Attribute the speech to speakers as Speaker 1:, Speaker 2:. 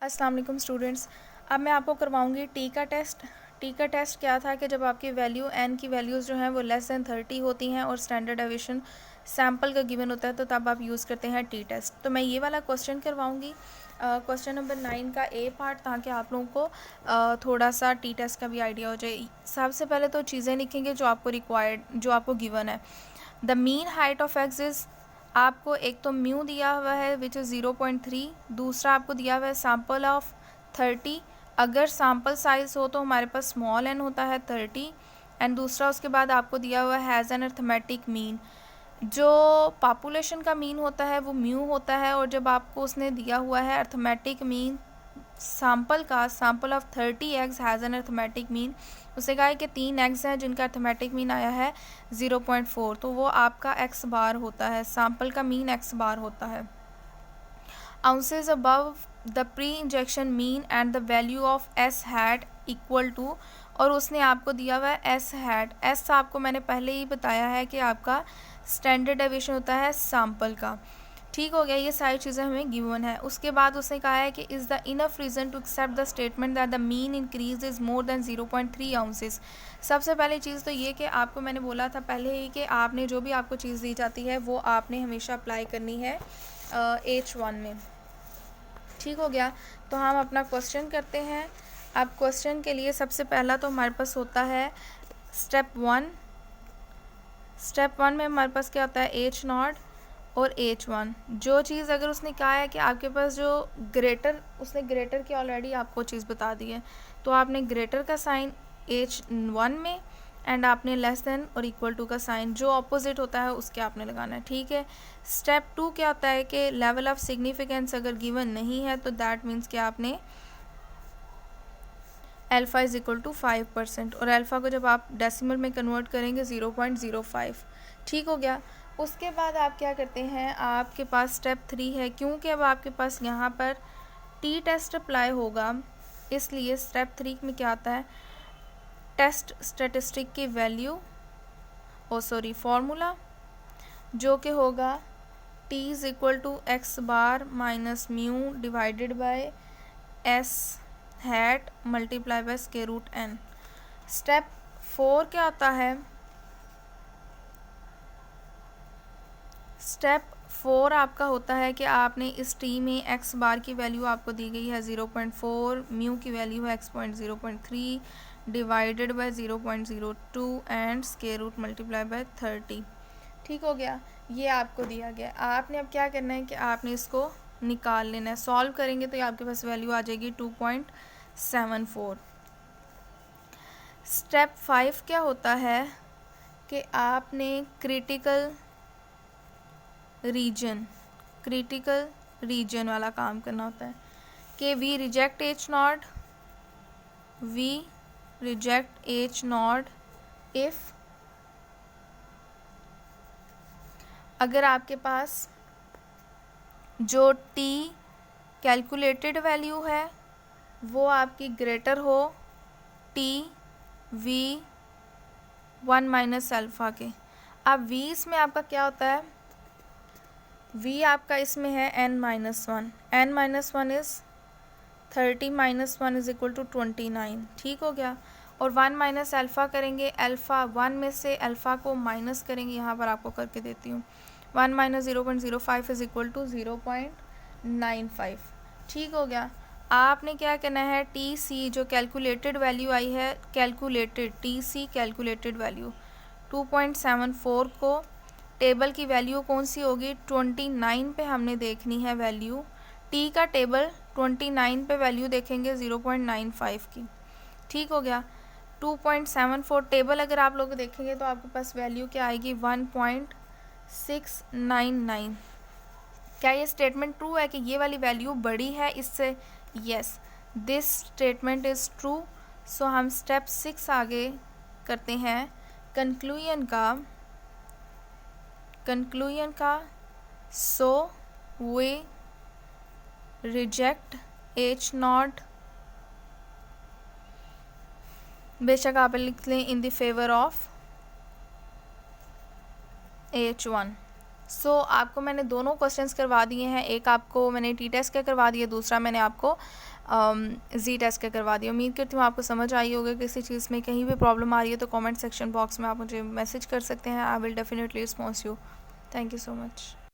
Speaker 1: अस्सलाम वालेकुम स्टूडेंट्स। अब मैं आपको करवाऊंगी टी का टेस्ट। टी का टेस्ट क्या था कि जब आपकी वैल्यू एन की वैल्यूज़ जो हैं वो लेस दैन 30 होती हैं और स्टैंडर्ड डेविएशन सैम्पल का गिवन होता है, तो तब आप यूज़ करते हैं टी टेस्ट। तो मैं ये वाला क्वेश्चन करवाऊंगी, क्वेश्चन नंबर 9 का ए पार्ट, ताकि आप लोगों को थोड़ा सा टी टेस्ट का भी आइडिया हो जाए। सबसे पहले तो चीज़ें लिखेंगे जो आपको रिक्वायर्ड, जो आपको गिवन है। The mean height of x is, आपको एक तो म्यू दिया हुआ है विच इज़ 0.3, दूसरा आपको दिया हुआ है सैम्पल ऑफ 30। अगर सैम्पल साइज़ हो तो हमारे पास स्मॉल एन होता है 30, एंड दूसरा उसके बाद आपको दिया हुआ है हैज़ एन अर्थमेटिक मीन। जो पॉपुलेशन का मीन होता है वो म्यू होता है, और जब आपको उसने दिया हुआ है अर्थमेटिक मीन सैम्पल का, sample of 30 eggs has an arithmetic mean, उसे कहा है कि 3 एग्स हैं जिनका अर्थमेटिक मीन आया है 0.4, तो वो आपका एक्स बार होता है, सैम्पल का मीन एक्स बार होता है। Ounces above the pre injection mean and the value of s hat equal to, और उसने आपको दिया हुआ है एस हैट। एस आपको मैंने पहले ही बताया है कि आपका स्टैंडर्ड डेविएशन होता है सैम्पल का। ठीक हो गया, ये सारी चीज़ें हमें गिवन है। उसके बाद उसने कहा है कि is the enough reason to accept the statement that the mean increase is more than 0.3 ounces. सबसे पहली चीज़ तो ये कि आपको मैंने बोला था पहले ही कि आपने जो भी आपको चीज़ दी जाती है वो आपने हमेशा अप्लाई करनी है H1 में। ठीक हो गया, तो हम अपना क्वेश्चन करते हैं। अब क्वेश्चन के लिए सबसे पहला तो हमारे पास होता है स्टेप 1। स्टेप 1 में हमारे पास क्या होता है H0 और H1। जो चीज़ अगर उसने कहा है कि आपके पास जो ग्रेटर, उसने ग्रेटर की ऑलरेडी आपको चीज़ बता दी है, तो आपने ग्रेटर का साइन H1 में, एंड आपने लेस देन और इक्वल टू का साइन जो अपोजिट होता है उसके आपने लगाना है। ठीक है। स्टेप 2 क्या होता है कि लेवल ऑफ सिग्निफिकेंस अगर गिवन नहीं है तो दैट मीन्स कि आपने अल्फ़ा इज़ इक्वल टू 5%, और अल्फ़ा को जब आप डेसिमल में कन्वर्ट करेंगे 0.05। ठीक हो गया। उसके बाद आप क्या करते हैं, आपके पास स्टेप 3 है, क्योंकि अब आपके पास यहाँ पर टी टेस्ट अप्लाई होगा, इसलिए स्टेप 3 में क्या आता है, टेस्ट स्टेटिस्टिक की वैल्यू फार्मूला, जो कि होगा t is equal to x bar minus mu divided by s hat multiply by square root n. Step 4 क्या होता है, स्टेप 4 आपका होता है कि आपने इस टी में एक्स बार की वैल्यू आपको दी गई है 0.4, म्यू की वैल्यू है x.0.3 divided by 0.02 and square root multiply by 30। ठीक हो गया, ये आपको दिया गया। आपने अब क्या करना है कि आपने इसको निकाल लेना है। सॉल्व करेंगे तो आपके पास वैल्यू आ जाएगी 2.74। स्टेप 5 क्या होता है कि आपने क्रिटिकल रीजन वाला काम करना होता है कि वी रिजेक्ट H0 इफ़, अगर आपके पास जो T कैलकुलेटेड वैल्यू है वो आपकी ग्रेटर हो T V 1 माइनस अल्फ़ा के। अब V इसमें आपका क्या होता है, V आपका इसमें है n-1, n-1 is 30 minus 1 is equal to 29। ठीक हो गया, और 1 माइनस अल्फ़ा करेंगे, अल्फ़ा 1 में से अल्फ़ा को माइनस करेंगे, यहाँ पर आपको करके देती हूँ, 1 माइनस 0.05 इज़ इक्वल टू 0.95। ठीक हो गया। आपने क्या करना है, टी सी जो कैलकुलेटेड वैल्यू आई है, टी सी कैलकुलेटेड वैल्यू 2.74 को, टेबल की वैल्यू कौन सी होगी, 29 पे हमने देखनी है वैल्यू, टी का टेबल 29 पे वैल्यू देखेंगे 0.95 की। ठीक हो गया। 2.74 टेबल अगर आप लोग देखेंगे तो आपके पास वैल्यू क्या आएगी, 1.699। क्या ये स्टेटमेंट ट्रू है कि ये वाली वैल्यू बड़ी है इससे? Yes, this statement is true. So हम स्टेप 6 आगे करते हैं कंक्लूजन का। सो वे रिजेक्ट H0, बेशक आप लिख लें in the favour of H1। सो आपको मैंने दोनों क्वेश्चंस करवा दिए हैं, एक आपको मैंने टी टेस्ट का करवा दिया, दूसरा मैंने आपको जी टेस्ट का करवा दिया। उम्मीद करती हूँ आपको समझ आई होगी। किसी चीज़ में कहीं भी प्रॉब्लम आ रही है तो कमेंट सेक्शन बॉक्स में आप मुझे मैसेज कर सकते हैं। I will definitely response you. Thank you so much.